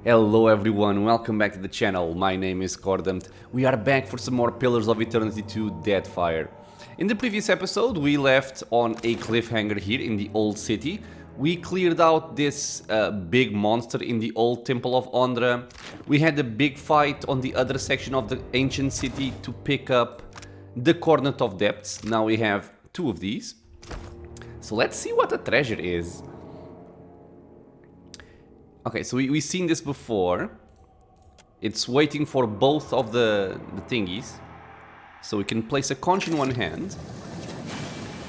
Hello everyone, welcome back to the channel. My name is Cornett. We are back for some more Pillars of Eternity 2 Deadfire. In the previous episode we left on a cliffhanger here in the old city. We cleared out this big monster in the old Temple of Ondra. We had a big fight on the other section of the ancient city to pick up the Cornett of Depths. Now we have two of these. So let's see what the treasure is. Okay, so we've seen this before. It's waiting for both of the thingies. So we can place a conch in one hand.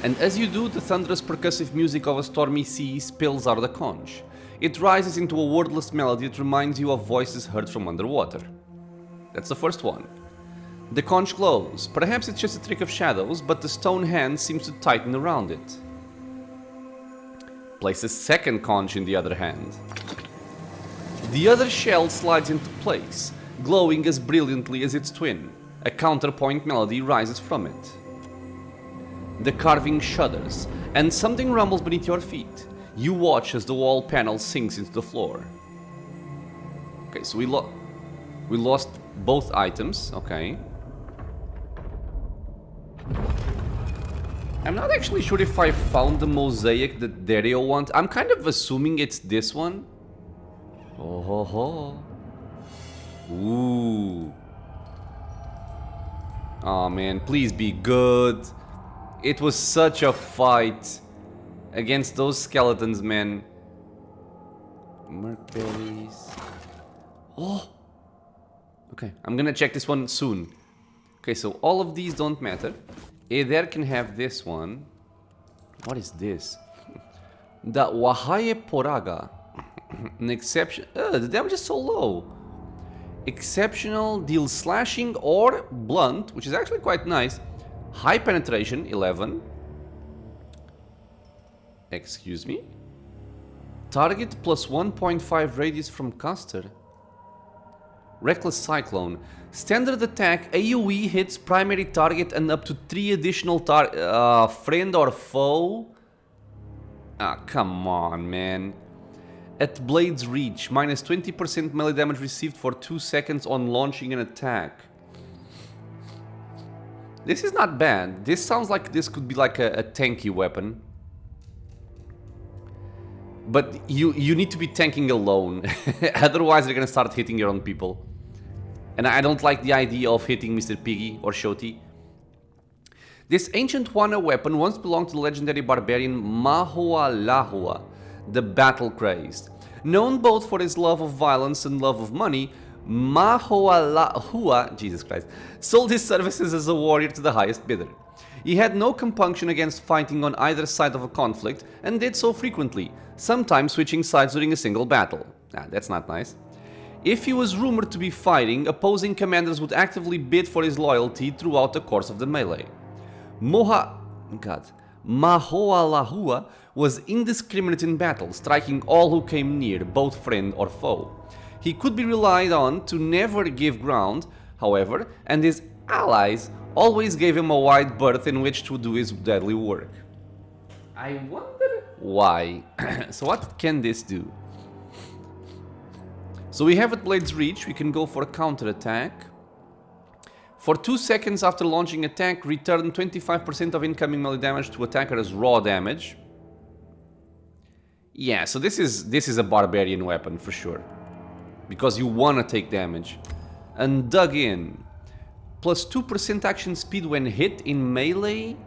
And as you do, the thunderous percussive music of a stormy sea spills out of the conch. It rises into a wordless melody that reminds you of voices heard from underwater. That's the first one. The conch glows. Perhaps it's just a trick of shadows, but the stone hand seems to tighten around it. Place a second conch in the other hand. The other shell slides into place, glowing as brilliantly as its twin. A counterpoint melody rises from it. The carving shudders, and something rumbles beneath your feet. You watch as the wall panel sinks into the floor. Okay, so we lost both items, okay. I'm not actually sure if I found the mosaic that Dario wants. I'm kind of assuming it's this one. Oh ho ho. Ooh. Oh man, please be good. It was such a fight against those skeletons, man. Merkberries. Oh. Okay, I'm gonna check this one soon. Okay, so all of these don't matter. Eder can have this one. What is this? The Wahaye Poraga. An exception. The damage is so low. Exceptional, deals slashing or blunt, which is actually quite nice. High penetration, 11. Excuse me. Target plus 1.5 radius from caster. Reckless Cyclone. Standard attack, AoE hits primary target and up to 3 additional friend or foe. Ah, come on, man. At Blade's Reach, minus 20% melee damage received for 2 seconds on launching an attack. This is not bad. This sounds like this could be like a tanky weapon. But you need to be tanking alone. Otherwise they're gonna start hitting your own people. And I don't like the idea of hitting Mr. Piggy or Xoti. This ancient Wana weapon once belonged to the legendary barbarian Mahualahua, the battle-crazed. Known both for his love of violence and love of money, Mahualahua, Jesus Christ, sold his services as a warrior to the highest bidder. He had no compunction against fighting on either side of a conflict, and did so frequently, sometimes switching sides during a single battle. Ah, that's not nice. If he was rumored to be fighting, opposing commanders would actively bid for his loyalty throughout the course of the melee. Mahualahua was indiscriminate in battle, striking all who came near, both friend or foe. He could be relied on to never give ground, however, and his allies always gave him a wide berth in which to do his deadly work. I wonder why. So what can this do? So we have at Blade's Reach, we can go for a counter attack. For 2 seconds after launching attack, return 25% of incoming melee damage to attacker as raw damage. Yeah, so this is a barbarian weapon for sure. Because you wanna take damage. And dug in. Plus 2% action speed when hit in melee.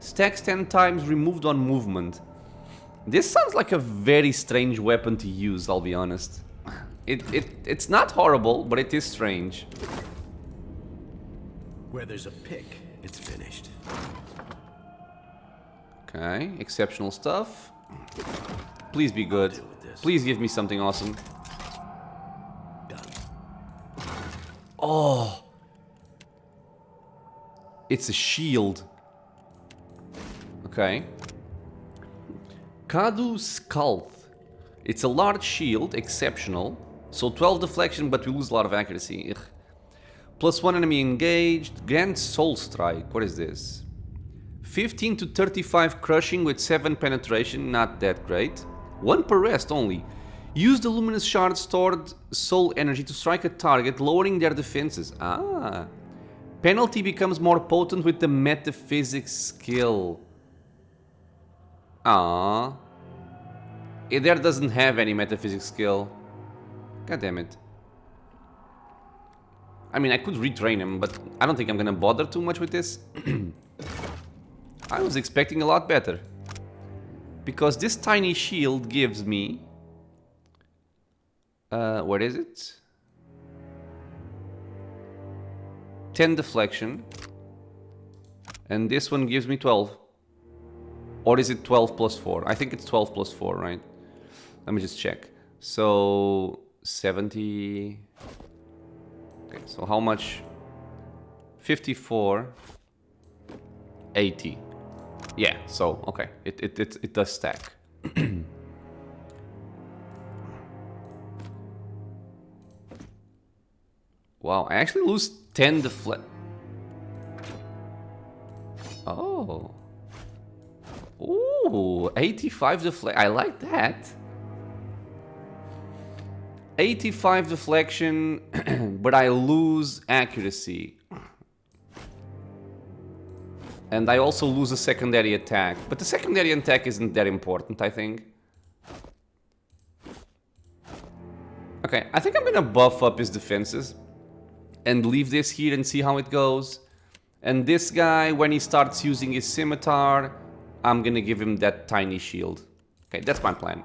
Stacks 10 times removed on movement. This sounds like a very strange weapon to use, I'll be honest. It's not horrible, but it is strange. Where there's a pick, it's finished. Okay, exceptional stuff. Please be good. Please give me something awesome. Done. Oh! It's a shield. Okay. Kadu Skulth. It's a large shield, exceptional. So 12 deflection, but we lose a lot of accuracy. Ugh. Plus 1 enemy engaged. Grand Soul Strike. What is this? 15 to 35 crushing with 7 penetration. Not that great. 1 per rest only. Use the luminous shard stored soul energy to strike a target, lowering their defenses. Ah. Penalty becomes more potent with the metaphysics skill. Ah. There doesn't have any metaphysics skill. God damn it. I mean, I could retrain him, but I don't think I'm gonna bother too much with this. I was expecting a lot better. Because this tiny shield gives me... what is it? 10 deflection. And this one gives me 12. Or is it 12 plus 4? I think it's 12 plus 4, right? Let me just check. So... 70... Okay, so how much? 54... 80. Yeah, so, okay. It does stack. Wow, I actually lose 10 deflect. Oh. Ooh, 85 deflect. I like that. 85 deflection, but I lose accuracy. And I also lose a secondary attack. But the secondary attack isn't that important, I think. Okay, I think I'm gonna buff up his defenses. And leave this here and see how it goes. And this guy, when he starts using his scimitar, I'm gonna give him that tiny shield. Okay, that's my plan.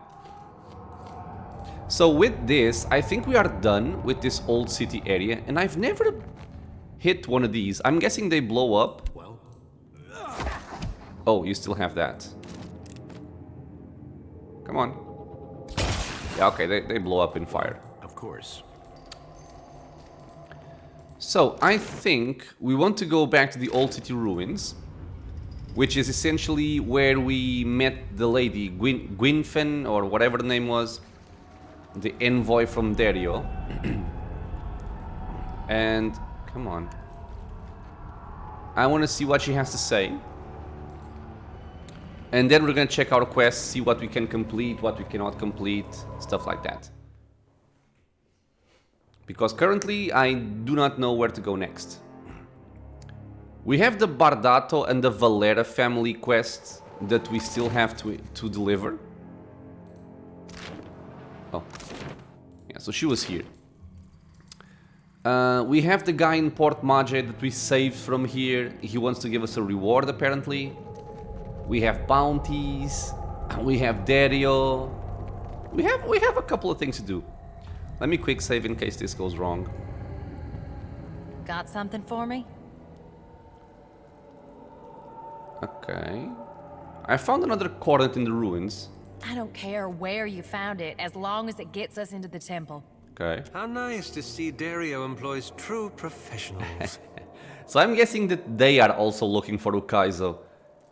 So with this, I think we are done with this old city area. And I've never hit one of these. I'm guessing they blow up. Well, oh, you still have that. Come on. Yeah, okay, they blow up in fire. of course. So, I think we want to go back to the old city ruins, which is essentially where we met the lady, Gwynfen, or whatever the name was, the envoy from Dario. And, come on. I want to see what she has to say. And then we're going to check our quests, see what we can complete, what we cannot complete, stuff like that. Because currently, I do not know where to go next. We have the Bardato and the Valera family quests that we still have to deliver. Oh. Yeah, so she was here. We have the guy in Port Mage that we saved from here. He wants to give us a reward, apparently. We have bounties. We have Dario. We have a couple of things to do. Let me quick save in case this goes wrong. Got something for me? Okay. I found another Cornett in the ruins. I don't care where you found it, as long as it gets us into the temple. Okay. How nice to see Dario employs true professionals. So I'm guessing that they are also looking for Ukaizo.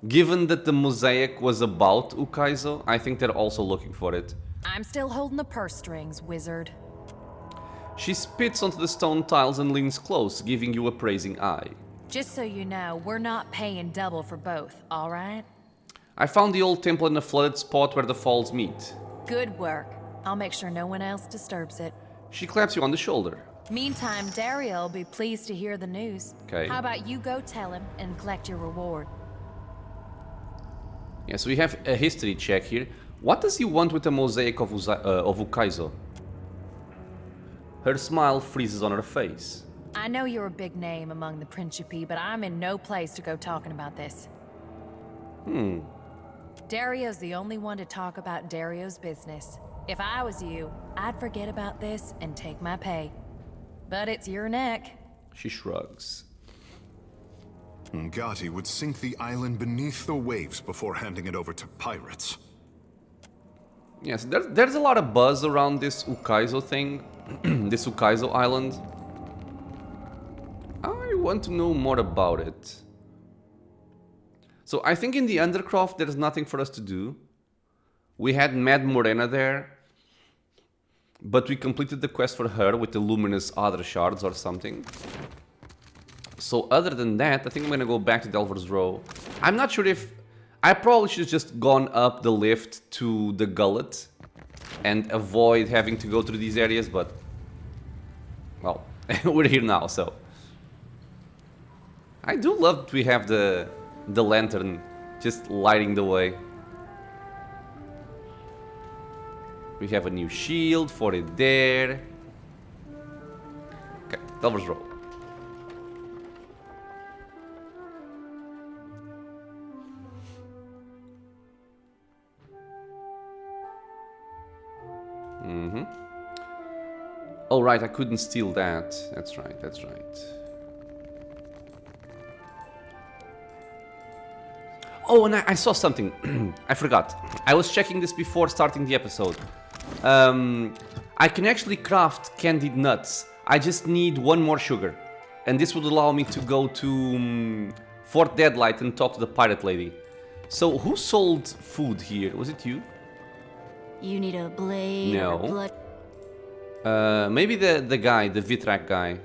Given that the mosaic was about Ukaizo, I think they're also looking for it. I'm still holding the purse strings, wizard. She spits onto the stone tiles and leans close, giving you a praising eye. Just so you know, we're not paying double for both, all right? I found the old temple in a flooded spot where the falls meet. Good work. I'll make sure no one else disturbs it. She claps you on the shoulder. Meantime, Dario will be pleased to hear the news. Okay. How about you go tell him and collect your reward? Yes, we have a history check here. What does he want with the mosaic of Ukaizo? Her smile freezes on her face. I know you're a big name among the Principi, but I'm in no place to go talking about this. Dario's the only one to talk about Dario's business. If I was you, I'd forget about this and take my pay. But it's your neck. She shrugs. Xoti would sink the island beneath the waves before handing it over to pirates. Yes, there's a lot of buzz around this Ukaizo thing. This Ukaizo island. I want to know more about it. So I think in the Undercroft there's nothing for us to do. We had Mad Morena there. But we completed the quest for her with the luminous other shards or something. So other than that, I think I'm gonna go back to Delver's Row. I'm not sure if... I probably should have just gone up the lift to the gullet. and avoid having to go through these areas, but well, we're here now, so I do love that we have the lantern just lighting the way. We have a new shield for it there. Okay, Delver's roll. Oh right, I couldn't steal that. That's right, that's right. Oh, and I saw something. I forgot. I was checking this before starting the episode. I can actually craft candied nuts. I just need one more sugar. And this would allow me to go to Fort Deadlight and talk to the pirate lady. So, who sold food here? Was it you? You need a blade No. or blood. Maybe the guy, the Vitrak guy.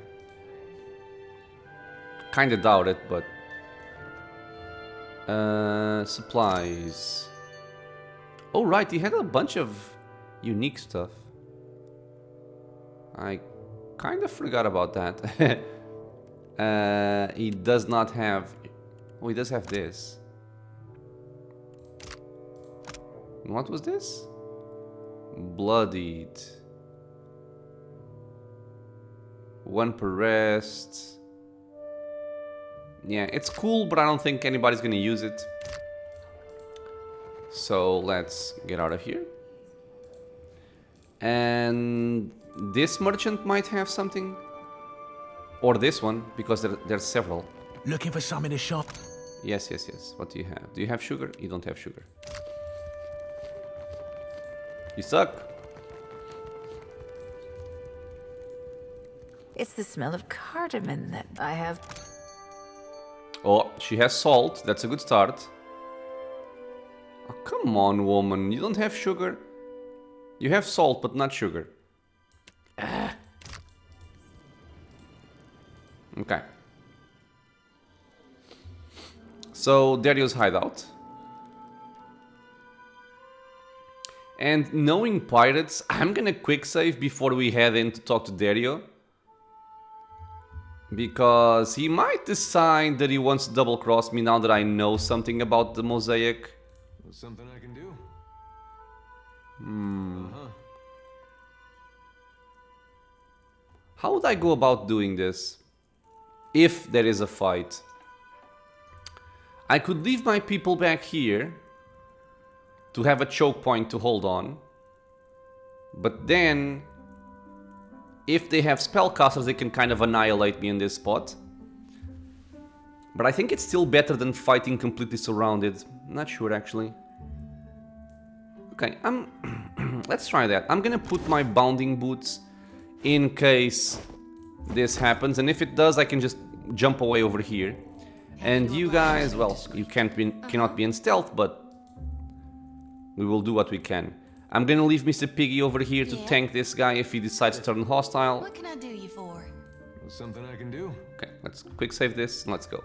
Kinda doubt it, but... supplies. Oh right, he had a bunch of unique stuff. I kinda forgot about that. He does not have... Oh, he does have this. What was this? Bloodied. One per rest. Yeah, it's cool, but I don't think anybody's gonna use it. So let's get out of here. And this merchant might have something. Or this one, because there's several. Looking for some in the shop? Yes, yes, yes. What do you have? Do you have sugar? You don't have sugar. You suck. It's the smell of cardamom that I have. Oh, she has salt. That's a good start. Oh, come on, woman. You don't have sugar. You have salt, but not sugar. Ah. Okay. So, Dario's hideout. And knowing pirates, I'm gonna quick save before we head in to talk to Dario. Because he might decide that he wants to double cross me now that I know something about the mosaic. Something I can do. How would I go about doing this? If there is a fight. I could leave my people back here to have a choke point to hold on. But then, if they have spellcasters, they can kind of annihilate me in this spot. But I think it's still better than fighting completely surrounded. Not sure, actually. Okay, let's try that. I'm gonna put my bounding boots in case this happens. And if it does, I can just jump away over here. And you guys, well, you cannot be in stealth, but we will do what we can. I'm gonna leave Mr. Piggy over here to tank this guy if he decides to turn hostile. What can I do you for? Something I can do. Okay, let's quick save this and let's go.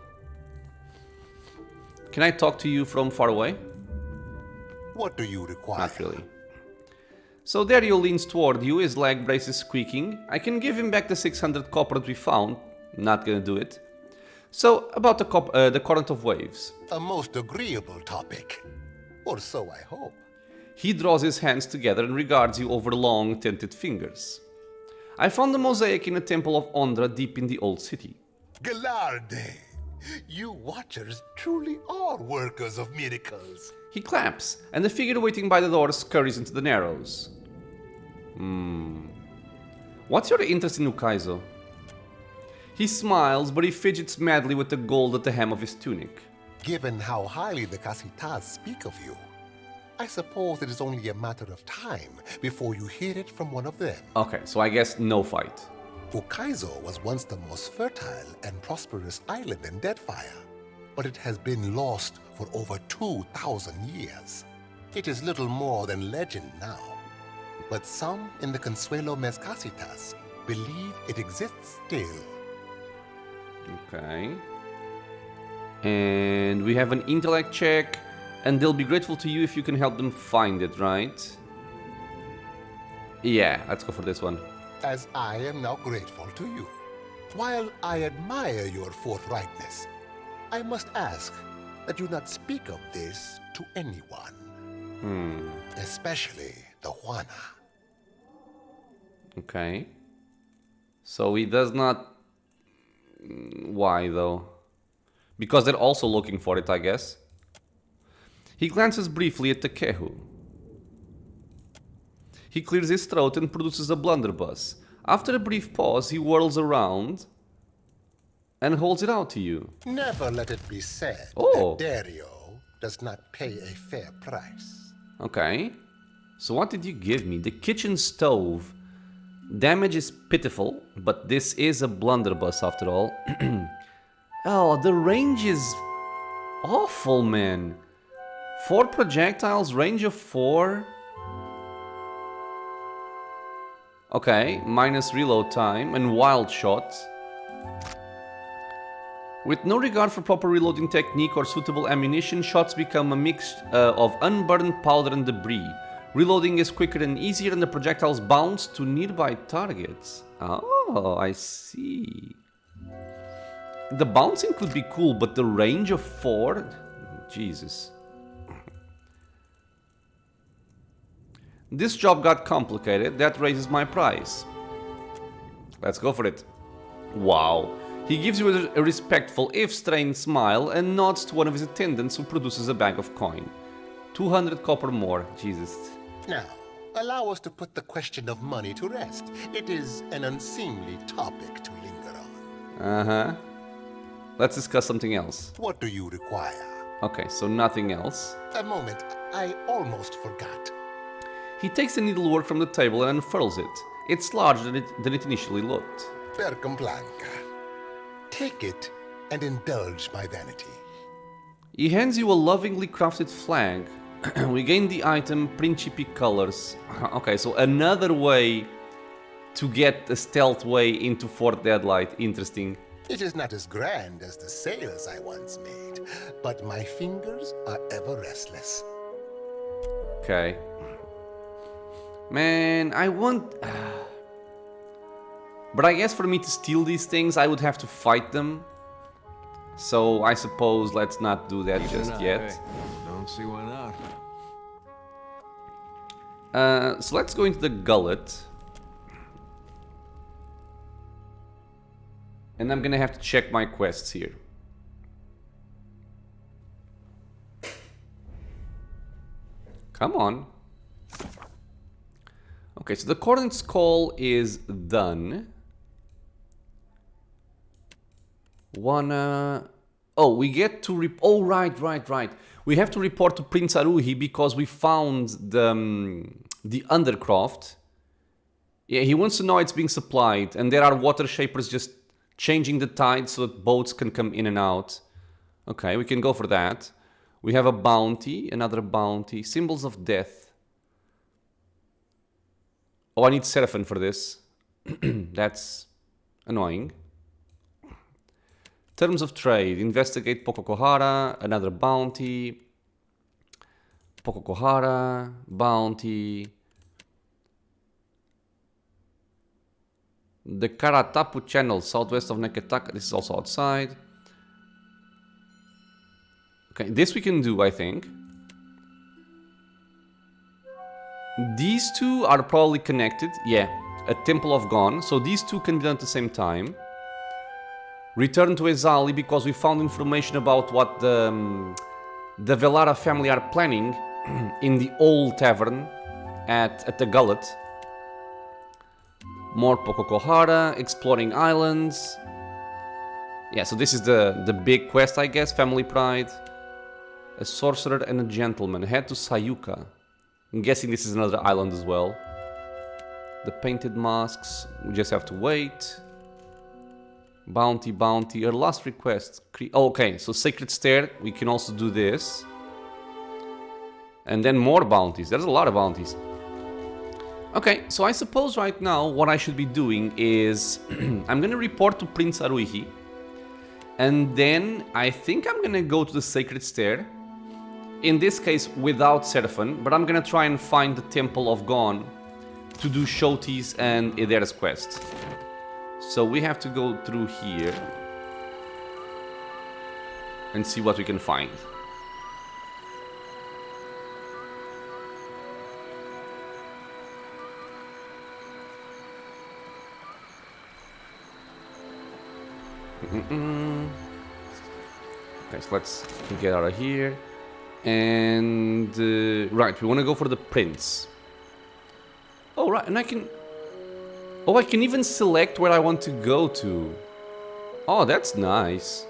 Can I talk to you from far away? What do you require? Not really. So Dario leans toward you, his leg brace is squeaking. I can give him back the 600 copper that we found. Not gonna do it. So, about the Cornett of Waves. A most agreeable topic. Or so I hope. He draws his hands together and regards you over long, tinted fingers. I found the mosaic in a temple of Ondra deep in the old city. Galarde! You watchers truly are workers of miracles. He claps, and the figure waiting by the door scurries into the narrows. What's your interest in Ukaizo? He smiles, but he fidgets madly with the gold at the hem of his tunic. Given how highly the Casitas speak of you, I suppose it is only a matter of time before you hear it from one of them. Okay, so I guess no fight. Ukaizo was once the most fertile and prosperous island in Deadfire, but it has been lost for over 2,000 years. It is little more than legend now, but some in the Consuelo Mezcasitas believe it exists still. Okay. And we have an intellect check, and they'll be grateful to you if you can help them find it, right? Yeah, let's go for this one. as I am now grateful to you. While I admire your forthrightness, I must ask that you not speak of this to anyone. Especially the Juana. Okay. So he does not... Why, though? Because they're also looking for it, I guess. He glances briefly at Takehu. He clears his throat and produces a blunderbuss. After a brief pause, he whirls around and holds it out to you. Never let it be said Oh. that Dario does not pay a fair price. Okay. So what did you give me? The kitchen stove. Damage is pitiful, but this is a blunderbuss after all. Oh, the range is awful, man. 4 projectiles, range of 4. Okay, minus reload time and wild shot. With no regard for proper reloading technique or suitable ammunition, shots become a mix of unburned powder and debris. Reloading is quicker and easier and the projectiles bounce to nearby targets. Oh, I see. The bouncing could be cool, but the range of 4? Jesus. This job got complicated. That raises my price. Let's go for it. Wow. He gives you a respectful, if strained smile and nods to one of his attendants who produces a bag of coin. 200 copper more. Jesus. Now, allow us to put the question of money to rest. It is an unseemly topic to linger on. Uh-huh. Let's discuss something else. What do you require? Okay, so nothing else. A moment, I almost forgot. He takes the needlework from the table and unfurls it. It's larger than it initially looked. Percomblanca. Take it and indulge my vanity. He hands you a lovingly crafted flag. We gain the item Principe colors. Okay, so another way to get a stealth way into Fort Deadlight. Interesting. It is not as grand as the sails I once made, but my fingers are ever restless. Okay. Man, I want... But I guess for me to steal these things, I would have to fight them. So I suppose let's not do that just yet. Don't see why not. So let's go into the gullet. And I'm gonna have to check my quests here. Come on. Okay, so the Cornet's call is done. Oh, we get to oh, right. We have to report to Prince Aruhi because we found the undercroft. Yeah, he wants to know it's being supplied, and there are water shapers just changing the tide so that boats can come in and out. Okay, we can go for that. We have a bounty, another bounty, symbols of death. Oh, I need Seraphim for this. That's annoying. Terms of trade. Investigate Pocokohara. Another bounty. Pocokohara. Bounty. The Karatapu channel, southwest of Neketaka. This is also outside. Okay, this we can do, I think. These two are probably connected. Yeah, a Temple of Gone. So these two can be done at the same time. Return to Ezali because we found information about what the Velara family are planning in the old tavern at the Gullet. More Pocokohara, exploring islands. Yeah, so this is the big quest, I guess. Family Pride. A sorcerer and a gentleman. Head to Sayuka. I'm guessing this is another island as well. The painted masks. We just have to wait. Bounty. Our last request. Oh, okay, so Sacred Stair. We can also do this. And then more bounties. There's a lot of bounties. Okay, so I suppose right now what I should be doing is I'm gonna report to Prince Aruhi. And then I think I'm gonna go to the Sacred Stair. In this case without Seraphim, but I'm gonna try and find the Temple of Gone to do Xoti's and Idera's quest. So we have to go through here and see what we can find. Okay, so let's get out of here. And right, we want to go for the prince. Oh, right, and I can... Oh, I can even select where I want to go to. Oh, that's nice.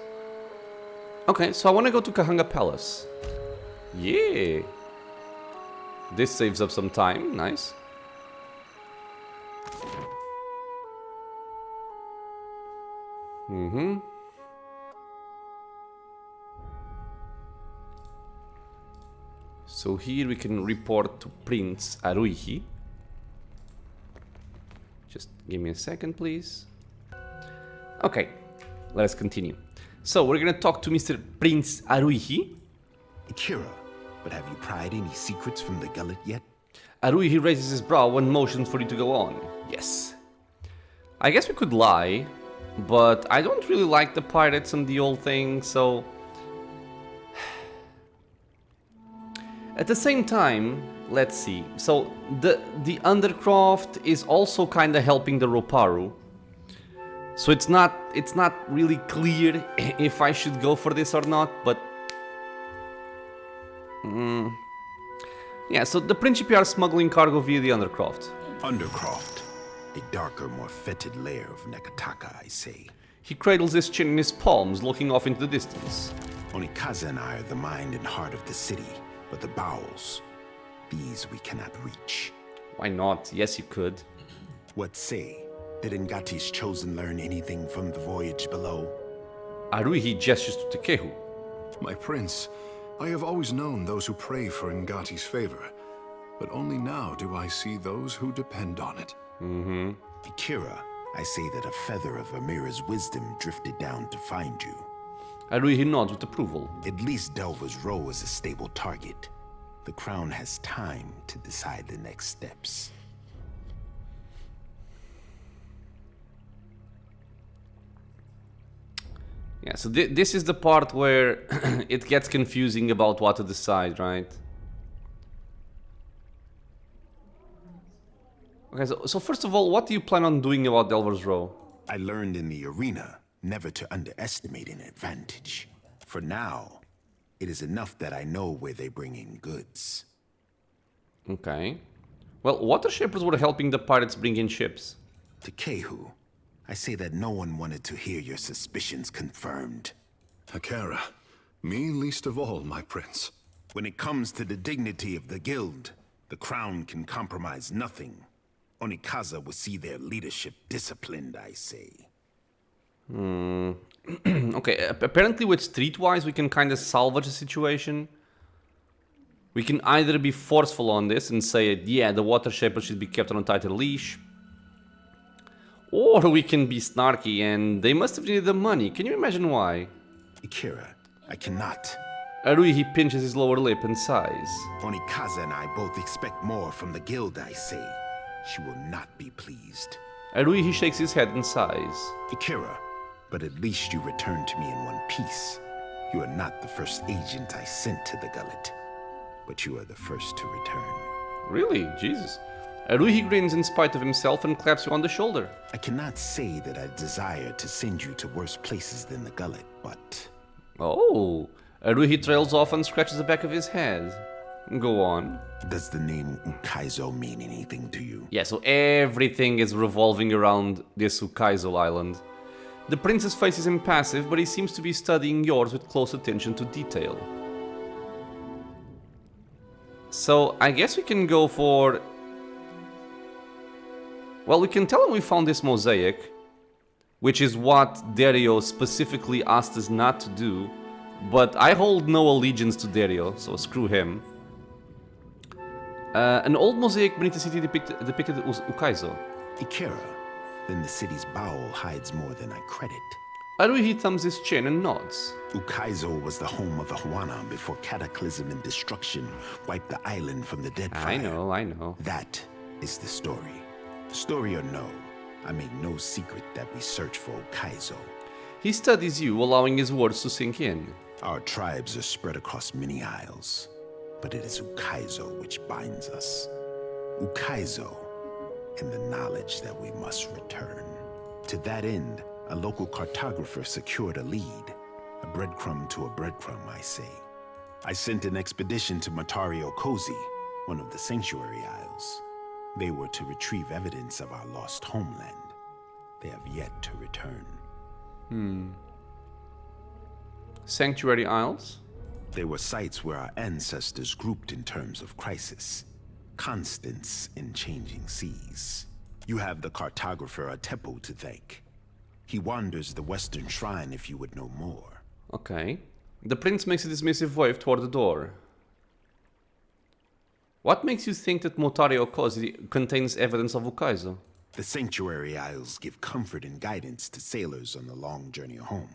Okay, so I want to go to Kahanga Palace. Yeah. This saves up some time, nice. So here we can report to Prince Aruhi. Just give me a second, please. Okay, let us continue. So we're gonna talk to Mr. Prince Aruhi. Akira, but have you pried any secrets from the gullet yet? Aruhi raises his brow and motions for you to go on. Yes. I guess we could lie, but I don't really like the pirates and the old thing, so... At the same time, let's see. So the Undercroft is also kind of helping the Roparu. So it's not really clear if I should go for this or not, but yeah, so the Principi are smuggling cargo via the Undercroft. Undercroft, a darker, more fetid layer of Nekataka, I say. He cradles his chin in his palms, looking off into the distance. Onikaza and I are the mind and heart of the city, but the bowels, these we cannot reach. Why not? Yes, you could. What say? Did Ngati's chosen learn anything from the voyage below? Aruhi gestures to Takehu. My prince, I have always known those who pray for Ngati's favor, but only now do I see those who depend on it. Akira, I say that a feather of Amira's wisdom drifted down to find you. Aruhi nods with approval. At least Delver's Row is a stable target. The crown has time to decide the next steps. Yeah, so this is the part where it gets confusing about what to decide, right? Okay, so first of all, what do you plan on doing about Delver's Row? I learned in the arena never to underestimate an advantage. For now, it is enough that I know where they bring in goods. Okay. Well, water shippers were helping the pirates bring in ships. To Kehu, I say that no one wanted to hear your suspicions confirmed. Akira, me least of all, my prince. When it comes to the dignity of the guild, the crown can compromise nothing. Onikaza will see their leadership disciplined, I say. Okay, apparently with Streetwise we can kind of salvage the situation. We can either be forceful on this and say, yeah, the water shaper should be kept on a tighter leash. Or we can be snarky and they must have needed the money. Can you imagine why? Akira, I cannot. Aruhi pinches his lower lip and sighs. Onikaza and I both expect more from the guild, I say. She will not be pleased. Aruhi shakes his head and sighs. Akira, but at least you returned to me in one piece. You are not the first agent I sent to the gullet, but you are the first to return. Really? Jesus. Aruhi grins in spite of himself and claps you on the shoulder. I cannot say that I desire to send you to worse places than the gullet, but... Oh. Aruhi trails off and scratches the back of his head. Go on. Does the name Ukaizo mean anything to you? Yeah, so everything is revolving around this Ukaizo island. The prince's face is impassive, but he seems to be studying yours with close attention to detail. So, I guess we can go for... Well, we can tell him we found this mosaic, which is what Dario specifically asked us not to do, but I hold no allegiance to Dario, so screw him. An old mosaic beneath the city depicted Ukaizo. Ikera, then the city's bowel hides more than I credit. Aruhi thumbs his chin and nods. Ukaizo was the home of the Huana before cataclysm and destruction wiped the island from the Deadfire. I know. That is the story. Story or no, I make no secret that we search for Ukaizo. He studies you, allowing his words to sink in. Our tribes are spread across many isles, but it is Ukaizo which binds us. Ukaizo, and the knowledge that we must return. To that end, a local cartographer secured a lead. A breadcrumb to a breadcrumb, I say. I sent an expedition to Matario Kozi, one of the Sanctuary Isles. They were to retrieve evidence of our lost homeland. They have yet to return. Sanctuary Isles? They were sites where our ancestors grouped in terms of crisis. Constants in changing seas. You have the cartographer Atepo to thank. He wanders the western shrine if you would know more. Okay. The prince makes a dismissive wave toward the door. What makes you think that Motario Kozi contains evidence of Ukaizo? The Sanctuary Isles give comfort and guidance to sailors on the long journey home.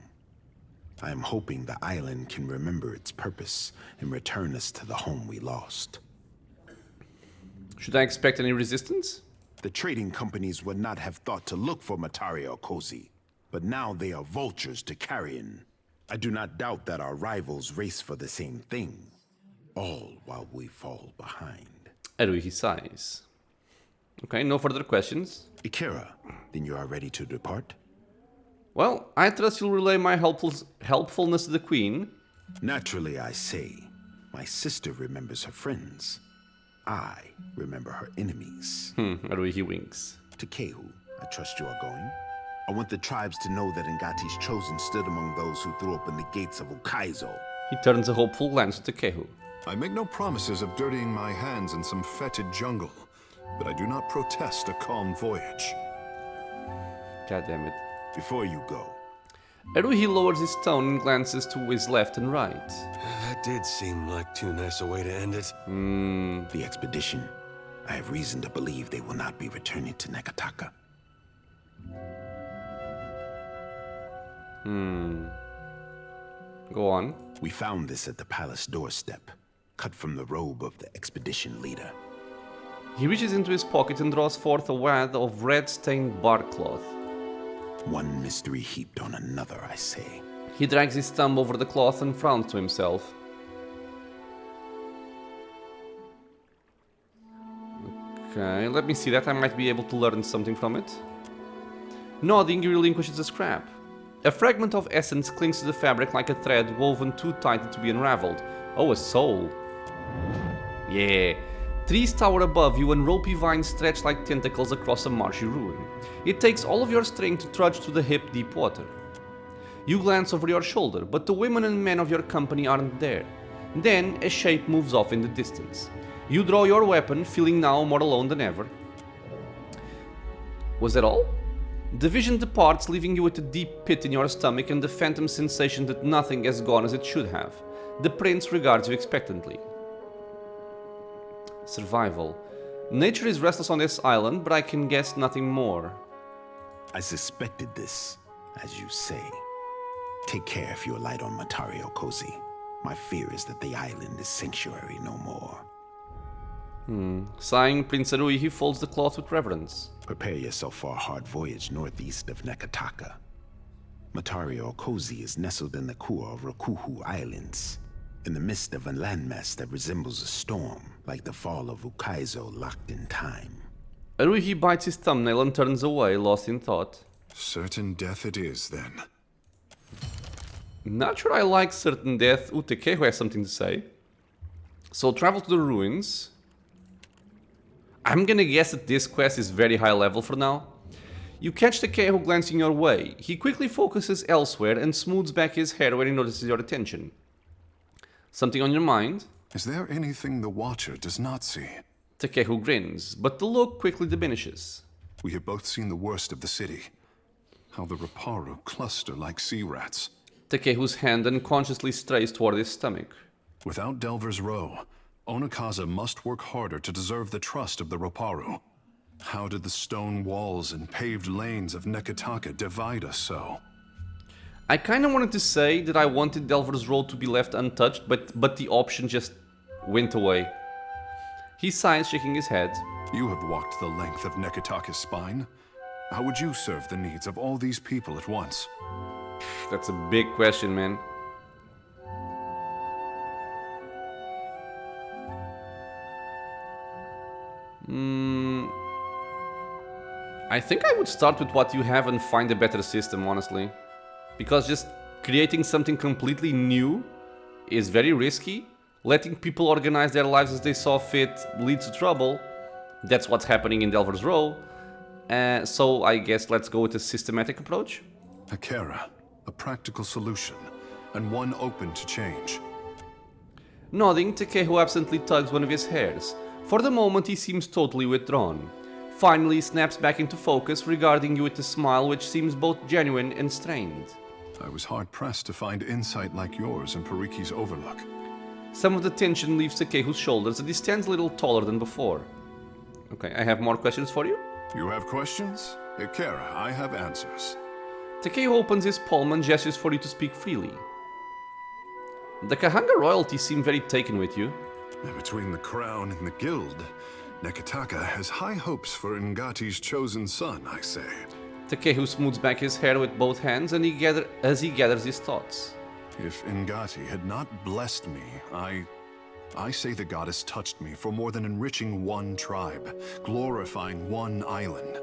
I am hoping the island can remember its purpose and return us to the home we lost. Should I expect any resistance? The trading companies would not have thought to look for Matario Kozi, but now they are vultures to carrion. I do not doubt that our rivals race for the same thing, all while we fall behind. Aruhi sighs. Okay, no further questions. Ikira, then you are ready to depart? Well, I trust you'll relay my helpfulness to the queen. Naturally, I say. My sister remembers her friends. I remember her enemies. Aruhi winks. To Kehu, I trust you are going. I want the tribes to know that Ngati's chosen stood among those who threw open the gates of Ukaizo. He turns a hopeful glance to Kehu. I make no promises of dirtying my hands in some fetid jungle, but I do not protest a calm voyage. God damn it. Before you go, Aruhi lowers his tone and glances to his left and right. That did seem like too nice a way to end it. the expedition, I have reason to believe they will not be returning to Nekataka. Go on. We found this at the palace doorstep, cut from the robe of the expedition leader. He reaches into his pocket and draws forth a wad of red-stained bark cloth. One mystery heaped on another, I say. He drags his thumb over the cloth and frowns to himself. Okay, let me see that. I might be able to learn something from it. Nodding, he relinquishes the scrap. A fragment of essence clings to the fabric like a thread woven too tightly to be unraveled. Oh, a soul. Yeah. Trees tower above you and ropey vines stretch like tentacles across a marshy ruin. It takes all of your strength to trudge to the hip-deep water. You glance over your shoulder, but the women and men of your company aren't there. Then, a shape moves off in the distance. You draw your weapon, feeling now more alone than ever. Was that all? The vision departs, leaving you with a deep pit in your stomach and the phantom sensation that nothing has gone as it should have. The prince regards you expectantly. Survival. Nature is restless on this island, but I can guess nothing more. I suspected this, as you say. Take care if you alight on Matario Kozi. My fear is that the island is sanctuary no more. Sighing, Prince Aruhi folds the cloth with reverence. Prepare yourself for a hard voyage northeast of Nekataka. Matario Kozi is nestled in the core of Rokuhu Islands, in the midst of a landmass that resembles a storm, like the fall of Ukaizo locked in time. Aruhi bites his thumbnail and turns away, lost in thought. Certain death it is, then. Not sure I like certain death. Kehu has something to say. So travel to the ruins. I'm gonna guess that this quest is very high level for now. You catch Kehu glancing your way. He quickly focuses elsewhere and smooths back his hair when he notices your attention. Something on your mind? Is there anything the Watcher does not see? Kehu grins, but the look quickly diminishes. We have both seen the worst of the city. How the Raparu cluster like sea rats. Kehu's hand unconsciously strays toward his stomach. Without Delver's Row, Onakaza must work harder to deserve the trust of the Raparu. How did the stone walls and paved lanes of Nekataka divide us so? I kinda wanted to say that I wanted Delver's Road to be left untouched, but the option just went away. He sighs, shaking his head. You have walked the length of Nekataka's spine. How would you serve the needs of all these people at once? That's a big question, man. I think I would start with what you have and find a better system, honestly. Because just creating something completely new is very risky. Letting people organize their lives as they saw fit leads to trouble. That's what's happening in Delver's Row. So I guess let's go with a systematic approach. A Kara, a practical solution, and one open to change. Nodding, Takehu absently tugs one of his hairs. For the moment he seems totally withdrawn. Finally snaps back into focus, regarding you with a smile which seems both genuine and strained. I was hard-pressed to find insight like yours in Pariki's Overlook. Some of the tension leaves Takehu's shoulders and he stands a little taller than before. Okay, I have more questions for you. You have questions? Kara, I have answers. Takehu opens his palm and gestures for you to speak freely. The Kahanga royalty seem very taken with you. Between the crown and the guild, Nekataka has high hopes for Ngati's chosen son, I say. Takehu smooths back his hair with both hands and as he gathers his thoughts. If Ngati had not blessed me, I say the goddess touched me for more than enriching one tribe, glorifying one island.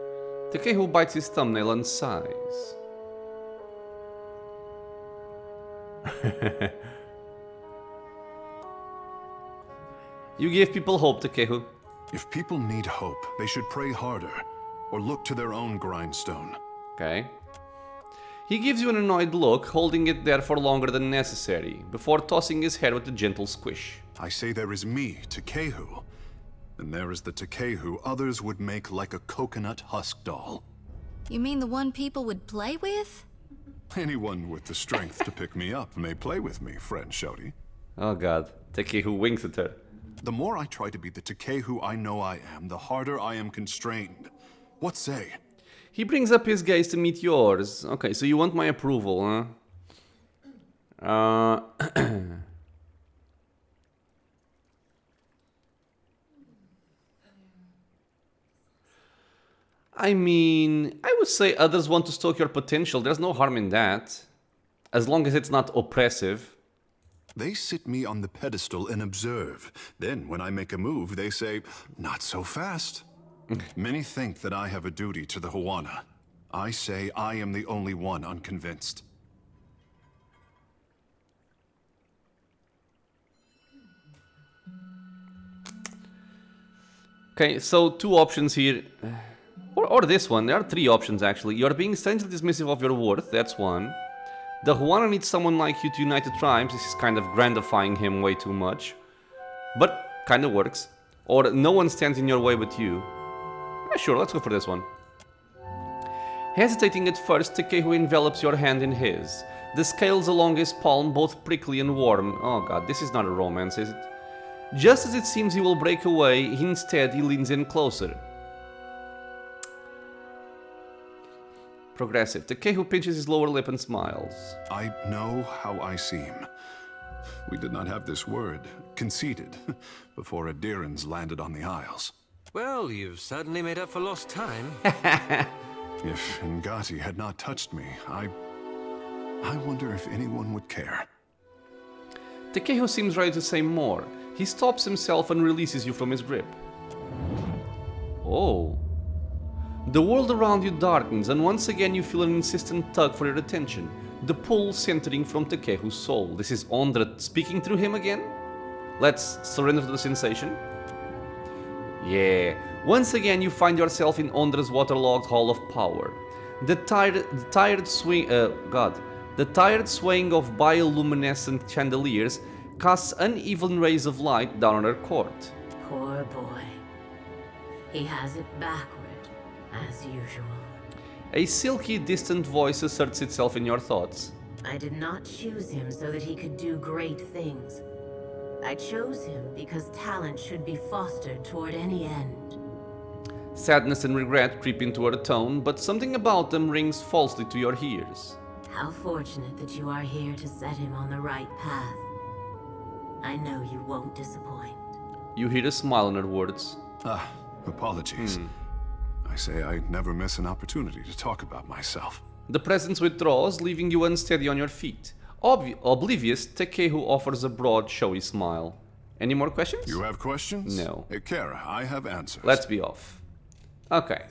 Takehu bites his thumbnail and sighs. You give people hope, Takehu. If people need hope, they should pray harder, or look to their own grindstone. Okay. He gives you an annoyed look, holding it there for longer than necessary, before tossing his head with a gentle squish. I say there is me, Takehu, and there is the Takehu others would make like a coconut husk doll. You mean the one people would play with? Anyone with the strength to pick me up may play with me, friend Xoti. Oh god. Takehu winks at her. The more I try to be the Takehu I know I am, the harder I am constrained. What say? He brings up his gaze to meet yours. Okay, so you want my approval, huh? I mean, I would say others want to stoke your potential. There's no harm in that. As long as it's not oppressive. They sit me on the pedestal and observe. Then, when I make a move, they say, not so fast. Many think that I have a duty to the Huana. I say I am the only one unconvinced. Okay, so two options here. Or this one. There are three options, actually. You're being strangely dismissive of your worth. That's one. The Huana needs someone like you to unite the tribes. This is kind of grandifying him way too much. But kind of works. Or no one stands in your way but you. Yeah, sure, let's go for this one. Hesitating at first, Takehu envelops your hand in his. The scales along his palm both prickly and warm. Oh god, this is not a romance, is it? Just as it seems he will break away, instead he leans in closer. Progressive. Takehu pinches his lower lip and smiles. I know how I seem. We did not have this word, conceded, before Adirans landed on the Isles. Well, you've certainly made up for lost time. If Ngati had not touched me, I wonder if anyone would care. Takehu seems ready to say more. He stops himself and releases you from his grip. Oh. The world around you darkens, and once again you feel an insistent tug for your attention, the pull centering from Takehu's soul. This is Ondra speaking through him again? Let's surrender to the sensation. Yeah, once again you find yourself in Ondra's waterlogged hall of power. The tired swaying of bioluminescent chandeliers casts uneven rays of light down on her court. Poor boy. He has it backward, as usual. A silky, distant voice asserts itself in your thoughts. I did not choose him so that he could do great things. I chose him because talent should be fostered toward any end. Sadness and regret creep into her tone, but something about them rings falsely to your ears. How fortunate that you are here to set him on the right path. I know you won't disappoint. You hear a smile in her words. Ah, Apologies. I say I never miss an opportunity to talk about myself. The presence withdraws, leaving you unsteady on your feet. Oblivious, Takehu offers a broad, showy smile. Any more questions? You have questions? No. Kara, I have answers. Let's be off. Okay.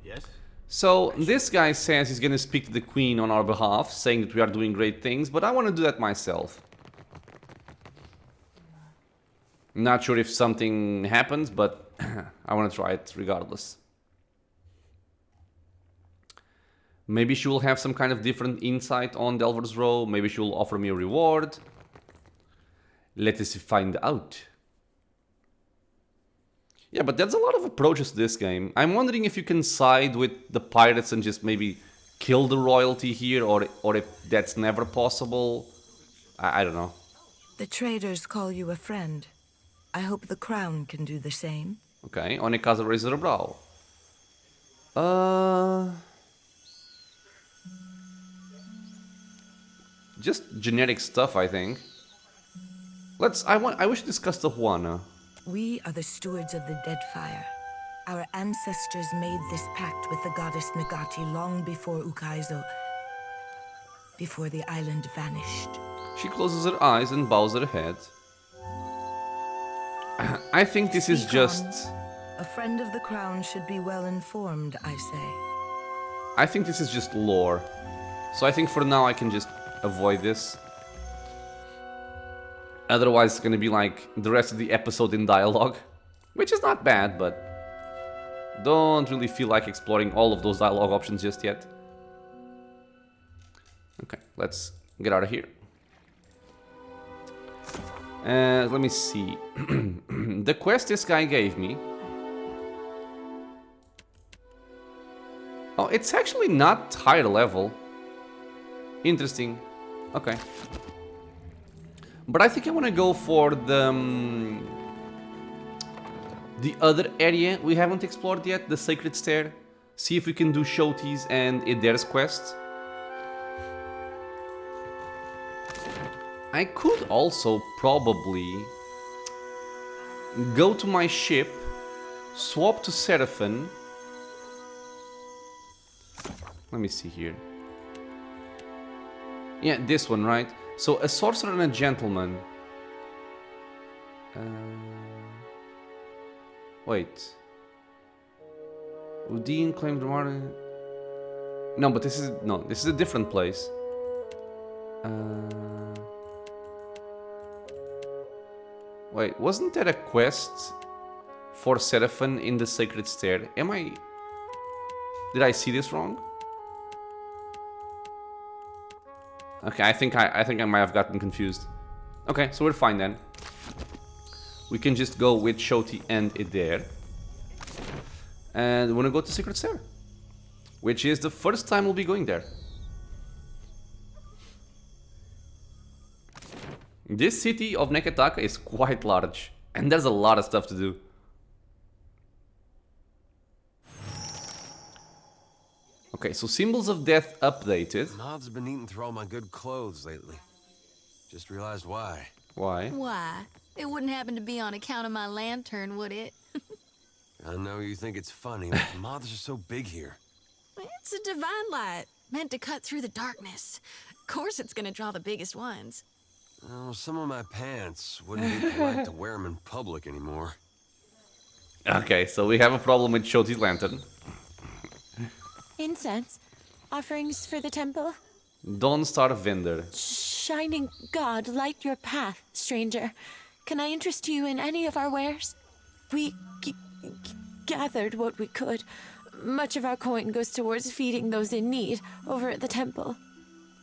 Yes? So, this guy says he's gonna speak to the queen on our behalf, saying that we are doing great things, but I want to do that myself. Not sure if something happens, but I want to try it regardless. Maybe she will have some kind of different insight on Delver's Row. Maybe she will offer me a reward. Let us find out. Yeah, but there's a lot of approaches to this game. I'm wondering if you can side with the pirates and just maybe kill the royalty here, or if that's never possible. I don't know. The traders call you a friend. I hope the crown can do the same. Okay, Onekaza raises her brow. Just generic stuff, I think. I wish to discuss the Huana. We are the stewards of the Deadfire. Our ancestors made this pact with the goddess Nagati long before Ukaizo, before the island vanished. She closes her eyes and bows her head. I think this is just... A friend of the crown should be well informed, I say. I think this is just lore. So I think for now I can just avoid this. Otherwise it's gonna be like the rest of the episode in dialogue. Which is not bad, but... don't really feel like exploring all of those dialogue options just yet. Okay, let's get out of here. Let me see. The quest this guy gave me. Oh, it's actually not higher level. Interesting. Okay. But I think I want to go for the other area we haven't explored yet, the Sacred Stair. See if we can do Xoti's and Ider's quest. I could also probably go to my ship, swap to Seraphon. Let me see here. Yeah, this one, right? So, a sorcerer and a gentleman. Wait. Udine claimed water. No, but this is a different place. Wait, wasn't there a quest for Seraphon in the Sacred Stair? Did I see this wrong? Okay, I think I might have gotten confused. Okay, so we're fine then. We can just go with Xoti and Ider. And we want to go to Sacred Stair, which is the first time we'll be going there. This city of Neketaka is quite large, and there's a lot of stuff to do. Okay, so Symbols of Death updated. Moth's been eating through all my good clothes lately. Just realized why. Why? Why? It wouldn't happen to be on account of my lantern, would it? I know you think it's funny, but moths are so big here. It's a divine light, meant to cut through the darkness. Of course it's gonna draw the biggest ones. Oh, some of my pants wouldn't be polite to wear them in public anymore. Okay, so we have a problem with Xoti's lantern. Incense? Offerings for the temple? Dawnstar Vendor. Shining God, light your path, stranger. Can I interest you in any of our wares? We gathered what we could. Much of our coin goes towards feeding those in need over at the temple.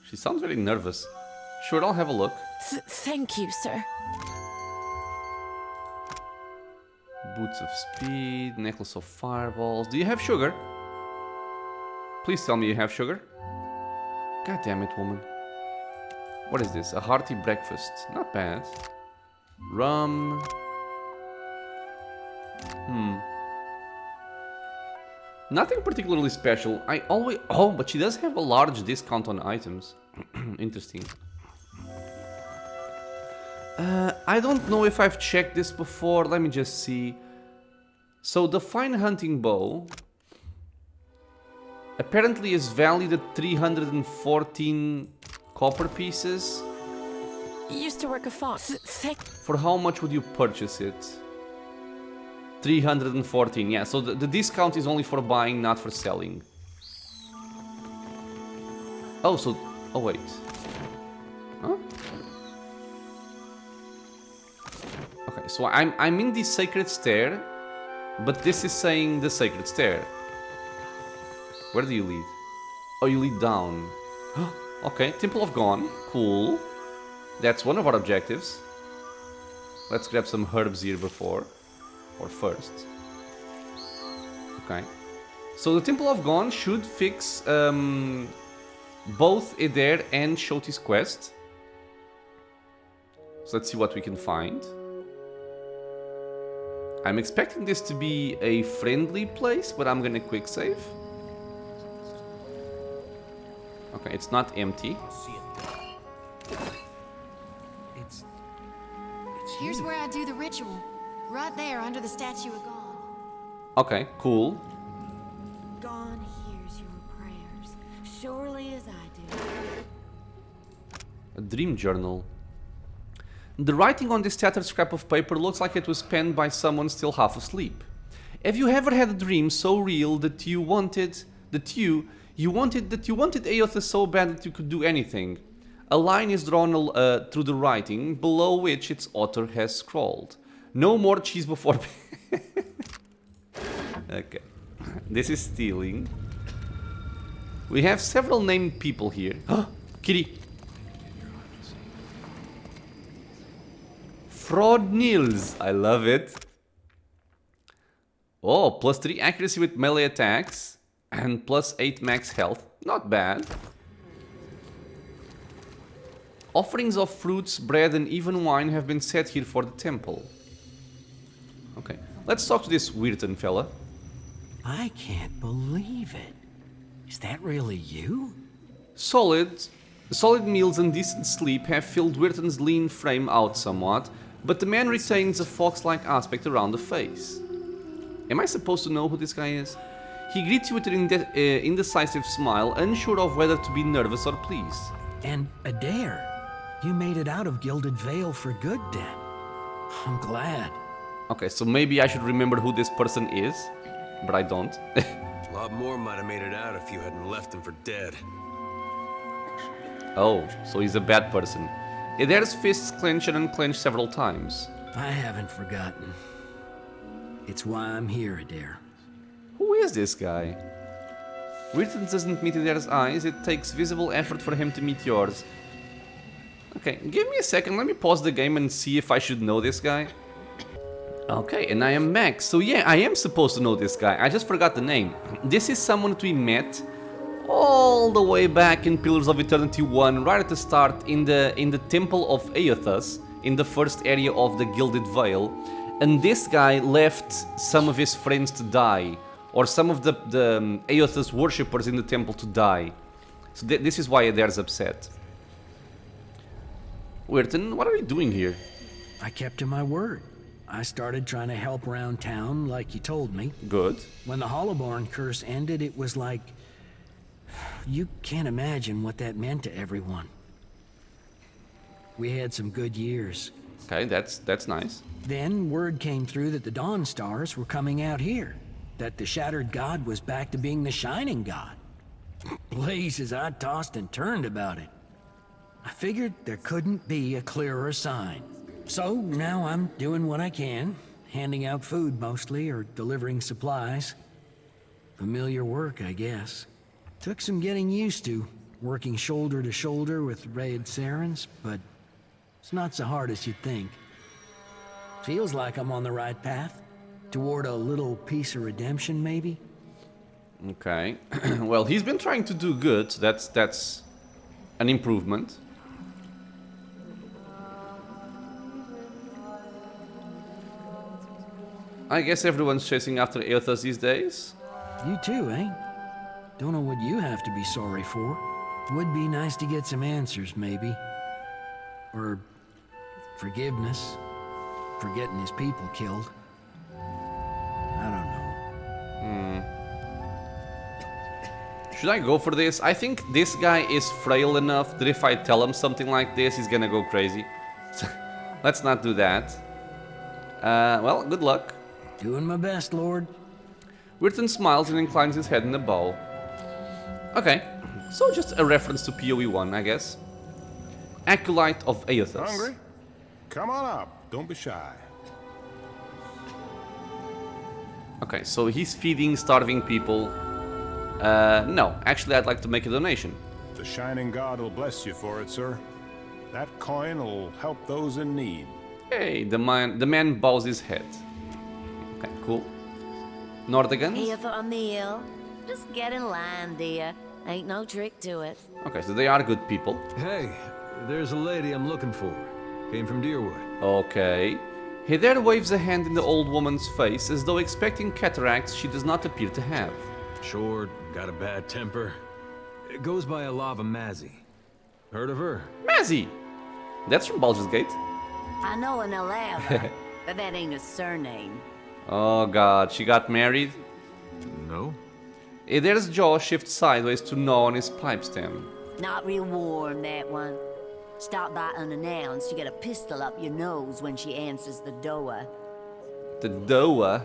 She sounds very nervous. Sure, I'll have a look. Thank you, sir. Boots of Speed, Necklace of Fireballs. Do you have sugar? Please tell me you have sugar. God damn it, woman. What is this? A hearty breakfast. Not bad. Rum. Nothing particularly special. I always... Oh, but she does have a large discount on items. Interesting. I don't know if I've checked this before. Let me just see. So the fine hunting bow apparently is valued at 314 copper pieces. Used to work a farm. For how much would you purchase it? 314, yeah, so the discount is only for buying, not for selling. Oh, so... oh, wait. Huh? Okay, so I'm in the sacred stair, but this is saying the sacred stair. Where do you lead? Oh, you lead down. Okay, Temple of Gone, cool. That's one of our objectives. Let's grab some herbs here before. Or first. Okay. So the Temple of Gone should fix both Eder and Xoti's quest. So let's see what we can find. I'm expecting this to be a friendly place, but I'm gonna quick save. Okay, it's not empty. Here's where I do the ritual. Right there, under the statue of God. Okay, cool. Dawn hears your prayers, surely as I do. A dream journal. The writing on this tattered scrap of paper looks like it was penned by someone still half asleep. Have you ever had a dream so real that you wanted Aothas so bad that you could do anything? A line is drawn through the writing, below which its author has scrawled. No more cheese before... Okay. This is stealing. We have several named people here. Kitty. Fraud Nils. I love it. Oh, plus 3 accuracy with melee attacks. And plus 8 max health. Not bad. Offerings of fruits, bread and even wine have been set here for the temple. Okay, let's talk to this Weirton fella. I can't believe it. Is that really you? Solid meals and decent sleep have filled Weirton's lean frame out somewhat, but the man retains a fox-like aspect around the face. Am I supposed to know who this guy is? He greets you with an indecisive smile, unsure of whether to be nervous or pleased. And Adair, you made it out of Gilded Vale for good, then. I'm glad. Okay, so maybe I should remember who this person is, but I don't. A lot more might have made it out if you hadn't left him for dead. Oh, so he's a bad person. Adair's fists clench and unclench several times. I haven't forgotten. It's why I'm here, Adair. Who is this guy? Weirton doesn't meet Adair's eyes, it takes visible effort for him to meet yours. Okay, give me a second, let me pause the game and see if I should know this guy. Okay, and I am Max, so yeah, I am supposed to know this guy, I just forgot the name. This is someone that we met all the way back in Pillars of Eternity 1, right at the start, in the Temple of Aothas, in the first area of the Gilded Vale. And this guy left some of his friends to die, or some of the Aothas worshippers in the temple to die. So this is why Adair's upset. Weirton, what are you doing here? I kept to my word. I started trying to help around town like you told me. Good. When the Hollowborn curse ended, it was like... You can't imagine what that meant to everyone. We had some good years. Okay, that's nice. Then word came through that the Dawn Stars were coming out here. That the Shattered God was back to being the Shining God. Blazes, I tossed and turned about it. I figured there couldn't be a clearer sign. So now I'm doing what I can, handing out food mostly, or delivering supplies. Familiar work, I guess. Took some getting used to, working shoulder to shoulder with Raid Sarens, but it's not so hard as you'd think. Feels like I'm on the right path, toward a little piece of redemption, maybe? Okay. Well, he's been trying to do good, so that's an improvement. I guess everyone's chasing after Aothas these days. You too, eh? Don't know what you have to be sorry for. Would be nice to get some answers, maybe. Or forgiveness for getting his people killed. I Should I go for this? I think this guy is frail enough that if I tell him something like this, he's gonna go crazy. Let's not do that. Well, good luck. Doing my best, Lord. Wirton smiles and inclines his head in a bow. Okay, so just a reference to PoE1, I guess. Acolyte of Aethys. Hungry? Come on up. Don't be shy. Okay, so he's feeding starving people. No, actually I'd like to make a donation. The Shining God will bless you for it, sir. That coin will help those in need. Hey, the man bows his head. Okay, cool. Nordigans? Here for a meal. Just get in line, dear. Ain't no trick to it. Okay, so they are good people. Hey, there's a lady I'm looking for. Came from Deerwood. Okay. He there waves a hand in the old woman's face as though expecting cataracts she does not appear to have. Short, got a bad temper. It goes by a lava Mazzy. Heard of her? Mazzy! That's from Baldur's Gate. I know an Alava, but that ain't a surname. Oh god, she got married? No. There's jaw shifts sideways to gnaw on his pipe stem. Not real warm, that one. Stop by unannounced, you get a pistol up your nose when she answers the door. The door?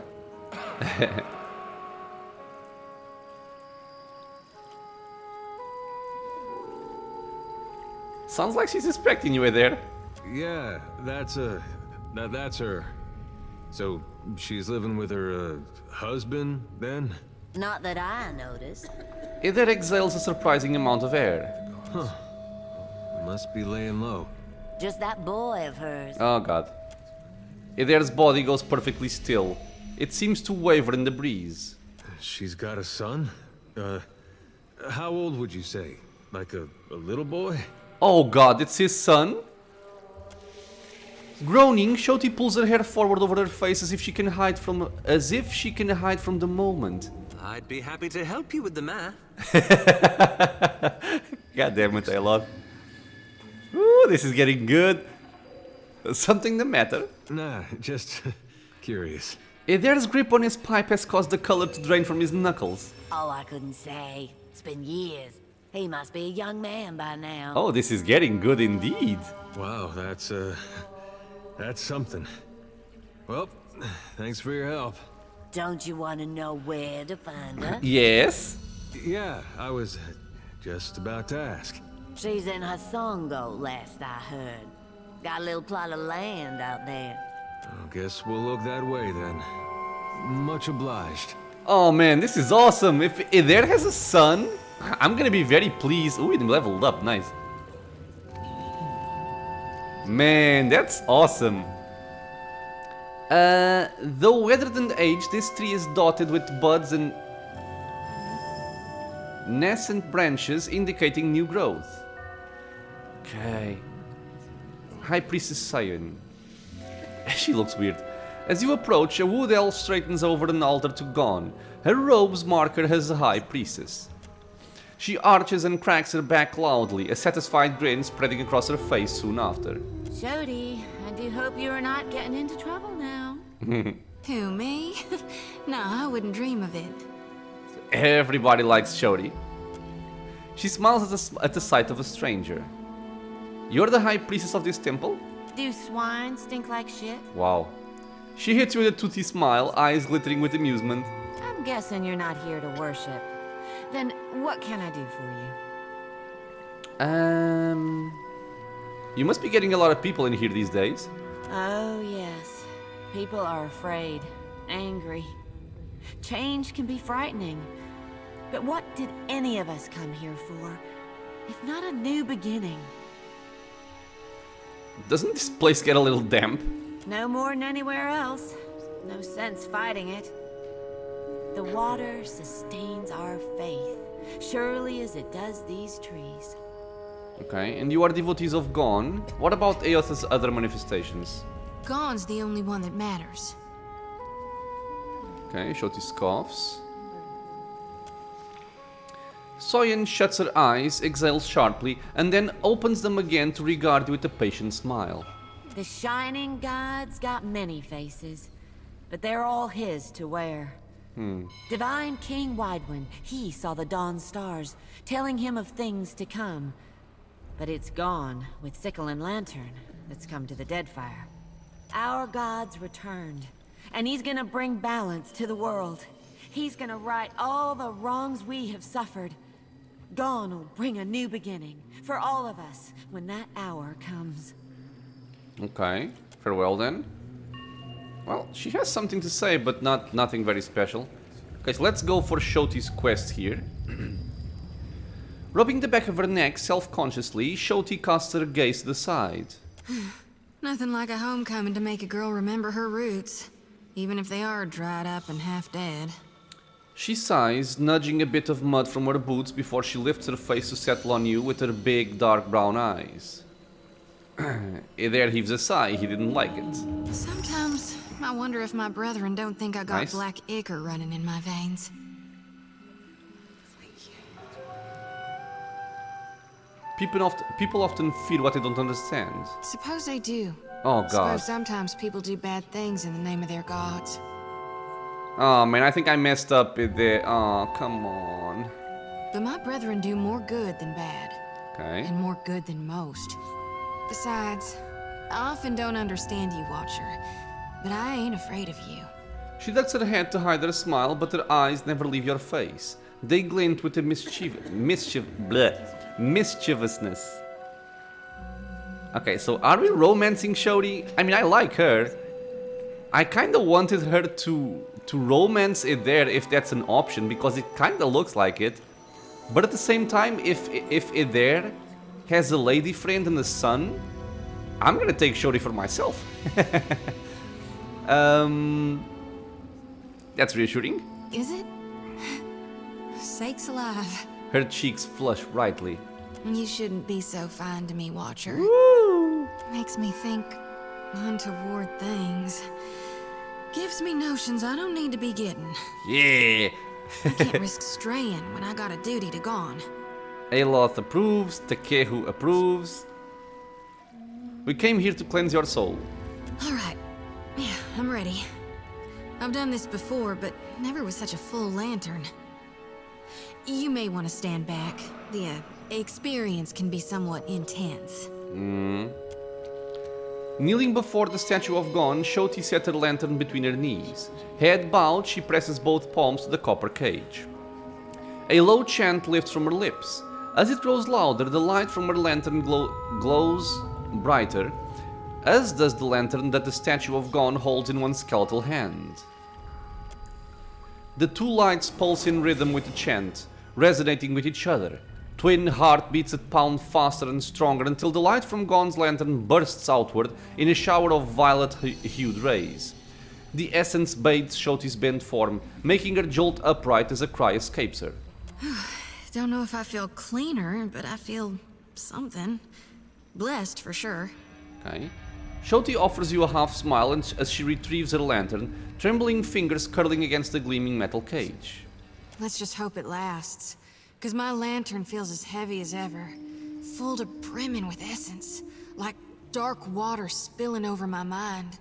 Sounds like she's expecting you there. Yeah, that's her. So, she's living with her, husband, then? Not that I noticed. Either exhales a surprising amount of air. Huh. Must be laying low. Just that boy of hers. Oh god. Either's body goes perfectly still. It seems to waver in the breeze. She's got a son? How old would you say? Like a little boy? Oh god, it's his son? Groaning, Xoti pulls her hair forward over her face as if she can hide from the moment. I'd be happy to help you with the math. God damn it, I love. Ooh, this is getting good. Something the matter? Nah, just curious. There's grip on his pipe has caused the color to drain from his knuckles. Oh, I couldn't say. It's been years. He must be a young man by now. Oh, this is getting good indeed. Wow, that's something. Well, thanks for your help. Don't you want to know where to find her? Yes? Yeah, I was just about to ask. She's in Hasongo, last I heard. Got a little plot of land out there. I guess we'll look that way then. Much obliged. Oh man, this is awesome. If there has a son, I'm gonna be very pleased. Ooh, it leveled up, nice. Man, that's awesome. Though weathered and aged, this tree is dotted with buds and nascent branches indicating new growth. Okay. High Priestess Sion. She looks weird. As you approach, a wood elf straightens over an altar to Gon. Her robes mark her as a High Priestess. She arches and cracks her back loudly, a satisfied grin spreading across her face soon after. Xoti, I do hope you are not getting into trouble now. Who, me? No, I wouldn't dream of it. Everybody likes Xoti. She smiles at the sight of a stranger. You're the High Priestess of this temple? Do swine stink like shit? Wow. She hits you with a toothy smile, eyes glittering with amusement. I'm guessing you're not here to worship. Then what can I do for you? You must be getting a lot of people in here these days. Oh, yes. People are afraid, angry. Change can be frightening. But what did any of us come here for, if not a new beginning? Doesn't this place get a little damp? No more than anywhere else. No sense fighting it. The water sustains our faith, surely as it does these trees. Okay, and you are devotees of Gon. What about Aethys' other manifestations? Gon's the only one that matters. Okay, Xoti scoffs. Soyen shuts her eyes, exhales sharply, and then opens them again to regard you with a patient smile. The Shining God's got many faces, but they're all his to wear. Divine King Widewind, he saw the dawn stars, telling him of things to come. But it's gone with sickle and lantern that's come to the Deadfire. Our god's returned, and he's gonna bring balance to the world. He's gonna right all the wrongs we have suffered. Gone will bring a new beginning for all of us when that hour comes. Okay, farewell then. Well, she has something to say, but nothing very special. Okay, so let's go for Xoti's quest here. Rubbing the back of her neck self-consciously, Xoti casts her gaze to the side. Nothing like a homecoming to make a girl remember her roots, even if they are dried up and half dead. She sighs, nudging a bit of mud from her boots before she lifts her face to settle on you with her big, dark brown eyes. There heaves a sigh, he didn't like it. Sometimes I wonder if my brethren don't think I got Nice. black ichor running in my veins. People often feel what they don't understand. Suppose they do. Oh god. Suppose sometimes people do bad things in the name of their gods. Oh man, I think I messed up with the... Oh, come on. But my brethren do more good than bad. Okay. And more good than most. Besides, I often don't understand you, Watcher. But I ain't afraid of you. She ducks her head to hide her smile, but her eyes never leave your face. They glint with a mischievousness. Okay, so are we romancing Xoti? I mean, I like her. I kinda wanted her to romance it there if that's an option, because it kinda looks like it. But at the same time, if it there has a lady friend and a son, I'm gonna take Xoti for myself. That's reassuring. Is it? Sakes alive. Her cheeks flush brightly. You shouldn't be so fine to me, Watcher. Woo! Makes me think untoward things. Gives me notions I don't need to be getting. Yeah! I can't risk straying when I got a duty to gone. Aloth approves, Takehu approves. We came here to cleanse your soul. Alright. Yeah, I'm ready. I've done this before, but never with such a full lantern. You may want to stand back. The experience can be somewhat intense. Kneeling before the statue of Gon, Xoti set her lantern between her knees. Head bowed, she presses both palms to the copper cage. A low chant lifts from her lips. As it grows louder, the light from her lantern glows brighter, as does the lantern that the statue of Gon holds in one skeletal hand. The two lights pulse in rhythm with the chant, resonating with each other. Twin heartbeats that pound faster and stronger until the light from Gon's lantern bursts outward in a shower of violet-hued rays. The essence bathes Xoti's bent form, making her jolt upright as a cry escapes her. Don't know if I feel cleaner, but I feel something. Blessed, for sure. Okay. Xoti offers you a half smile as she retrieves her lantern, trembling fingers curling against the gleaming metal cage. Let's just hope it lasts. Because my lantern feels as heavy as ever. Full to brimming with essence. Like dark water spilling over my mind.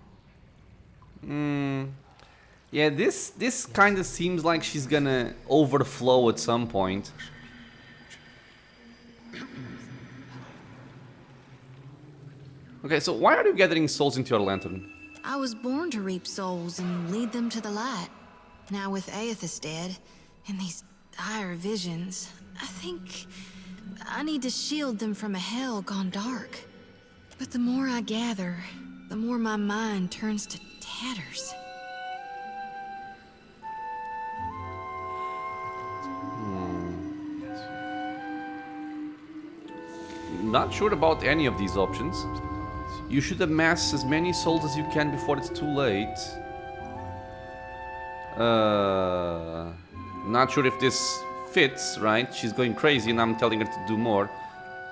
Yeah, this kind of seems like she's gonna overflow at some point. Okay, so why are you gathering souls into your lantern? I was born to reap souls and lead them to the light. Now with Aethys dead, and these dire visions, I think I need to shield them from a hell gone dark. But the more I gather, the more my mind turns to tatters. Not sure about any of these options. You should amass as many souls as you can before it's too late. Not sure if this fits, right? She's going crazy and I'm telling her to do more.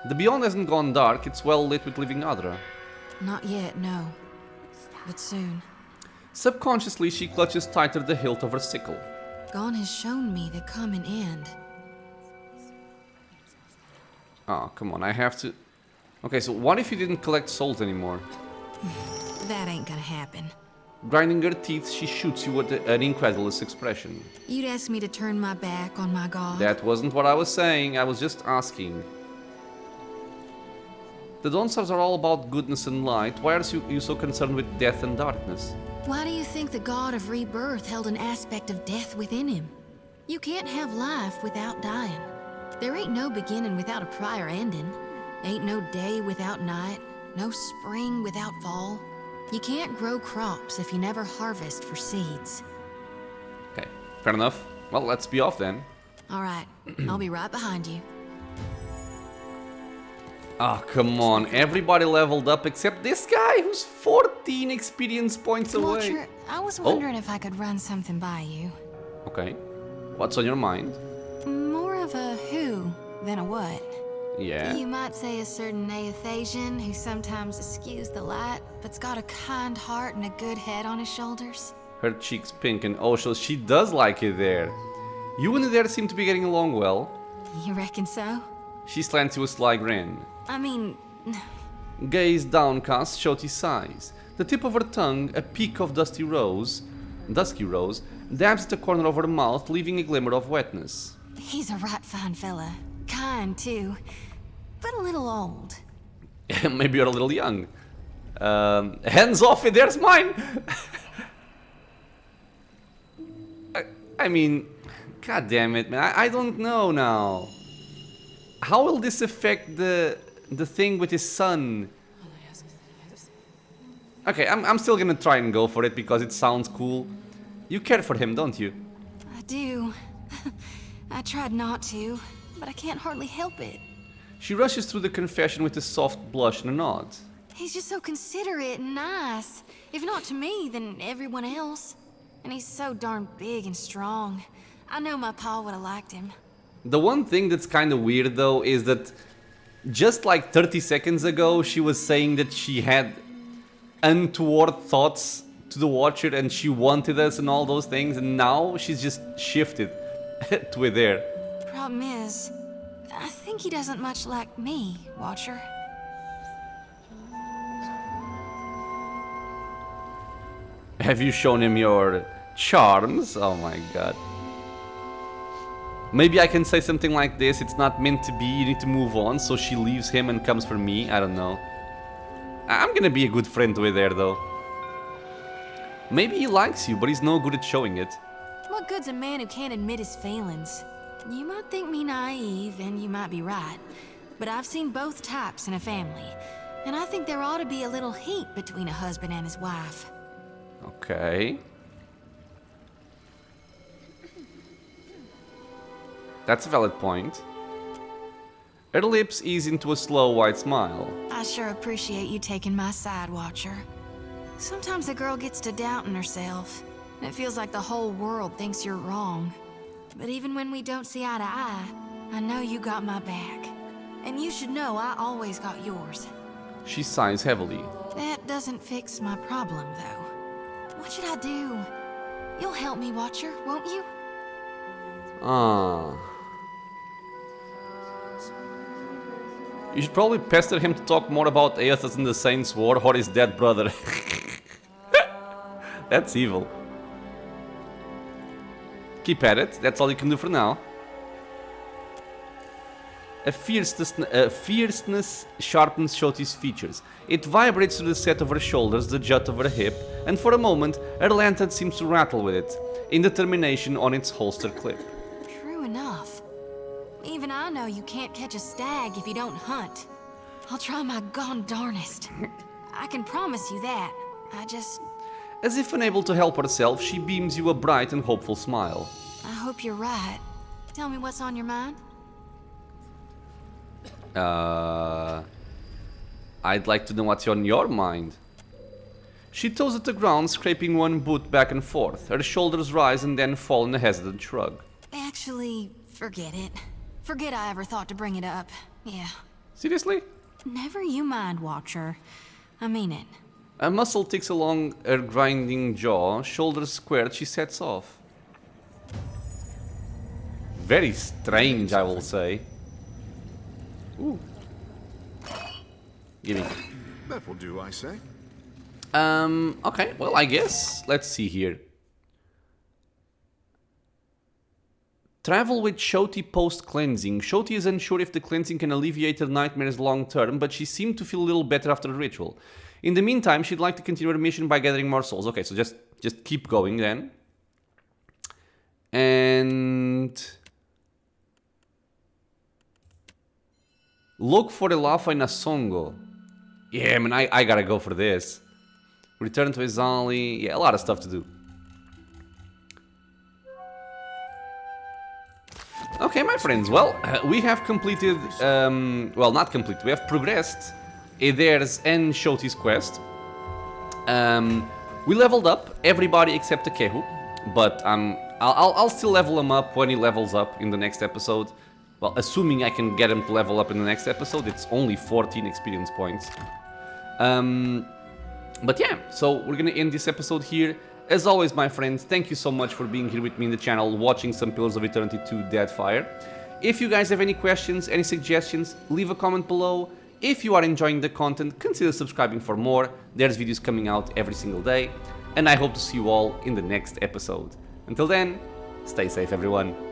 The Beyond hasn't gone dark, it's well lit with living Adra. Not yet, no. But soon. Subconsciously, she clutches tighter the hilt of her sickle. Gon has shown me the common end. Oh, come on, I have to... Okay, so what if you didn't collect souls anymore? That ain't gonna happen. Grinding her teeth, she shoots you with an incredulous expression. You'd ask me to turn my back on my god? That wasn't what I was saying, I was just asking. The Dawnstars are all about goodness and light. Why are you so concerned with death and darkness? Why do you think the god of rebirth held an aspect of death within him? You can't have life without dying. There ain't no beginning without a prior ending. Ain't no day without night, no spring without fall. You can't grow crops if you never harvest for seeds. Okay, fair enough. Well, let's be off then. All right, I'll be right behind you. Ah, come on. Everybody leveled up except this guy who's 14 experience points away. Watcher, I was wondering if I could run something by you. Okay. What's on your mind? More of a who than a what. Yeah. You might say a certain Neothasian who sometimes eschews the light, but's got a kind heart and a good head on his shoulders. Her cheeks pink and oh, so she does like it there. You and Adair seem to be getting along well. You reckon so? She slants you a sly grin. I mean... Gaze downcast, Xoti sighs. The tip of her tongue, a peak of dusky rose, dabs at the corner of her mouth, leaving a glimmer of wetness. He's a right fine fella. Kind, too. But a little old. Maybe you're a little young. Hands off it, there's mine! I mean, god damn it, man. I don't know now. How will this affect the thing with his son? Okay, I'm still gonna try and go for it because it sounds cool. You care for him, don't you? I do. I tried not to, but I can't hardly help it. She rushes through the confession with a soft blush and a nod. He's just so considerate and nice. If not to me, then everyone else. And he's so darn big and strong. I know my pa would have liked him. The one thing that's kind of weird though is that just like 30 seconds ago she was saying that she had untoward thoughts to the Watcher and she wanted us and all those things, and now she's just shifted to it there. Problem is, I think he doesn't much like me, Watcher. Have you shown him your charms? Oh my god. Maybe I can say something like this, it's not meant to be, you need to move on, so she leaves him and comes for me, I don't know. I'm gonna be a good friend to it there though. Maybe he likes you, but he's no good at showing it. What good's a man who can't admit his feelings? You might think me naive, and you might be right, but I've seen both types in a family, and I think there ought to be a little heat between a husband and his wife. Okay. That's a valid point. Her lips ease into a slow white smile. I sure appreciate you taking my side, Watcher. Sometimes a girl gets to doubting herself, and it feels like the whole world thinks you're wrong. But even when we don't see eye to eye, I know you got my back. And you should know I always got yours. She sighs heavily. That doesn't fix my problem, though. What should I do? You'll help me, Watcher, won't you? Ah. You should probably pester him to talk more about Aethys and the Saints' War or his dead brother. That's evil. Keep at it, that's all you can do for now. A fierceness sharpens Xoti's features. It vibrates through the set of her shoulders, the jut of her hip, and for a moment, her lantern seems to rattle with it, in determination on its holster clip. True enough. Even I know you can't catch a stag if you don't hunt. I'll try my gone darnest. I can promise you that. I just... As if unable to help herself, she beams you a bright and hopeful smile. I hope you're right. Tell me what's on your mind. I'd like to know what's on your mind. She toes at the ground, scraping one boot back and forth. Her shoulders rise and then fall in a hesitant shrug. Actually, forget it. Forget I ever thought to bring it up. Yeah. Seriously? Never you mind, Watcher. I mean it. A muscle ticks along her grinding jaw, shoulders squared, she sets off. Very strange, I will say. Ooh. Gimme. That will do, I say. Okay, well, I guess. Let's see here. Travel with Xoti post-cleansing. Xoti is unsure if the cleansing can alleviate her nightmares long-term, but she seemed to feel a little better after the ritual. In the meantime, she'd like to continue her mission by gathering more souls. Okay, so just keep going then. And... look for Elafa in Asongo. Yeah, man, I gotta go for this. Return to Izali. Yeah, a lot of stuff to do. Okay, my friends, well, we have completed, well, not completed, we have progressed Eder's and Xoti's quest. We leveled up everybody except Takehu, but I'll still level him up when he levels up in the next episode. Well, assuming I can get him to level up in the next episode, it's only 14 experience points. But yeah, so we're gonna end this episode here. As always, my friends, thank you so much for being here with me in the channel, watching some Pillars of Eternity 2 Deadfire. If you guys have any questions, any suggestions, leave a comment below. If you are enjoying the content, consider subscribing for more. There's videos coming out every single day. And I hope to see you all in the next episode. Until then, stay safe, everyone.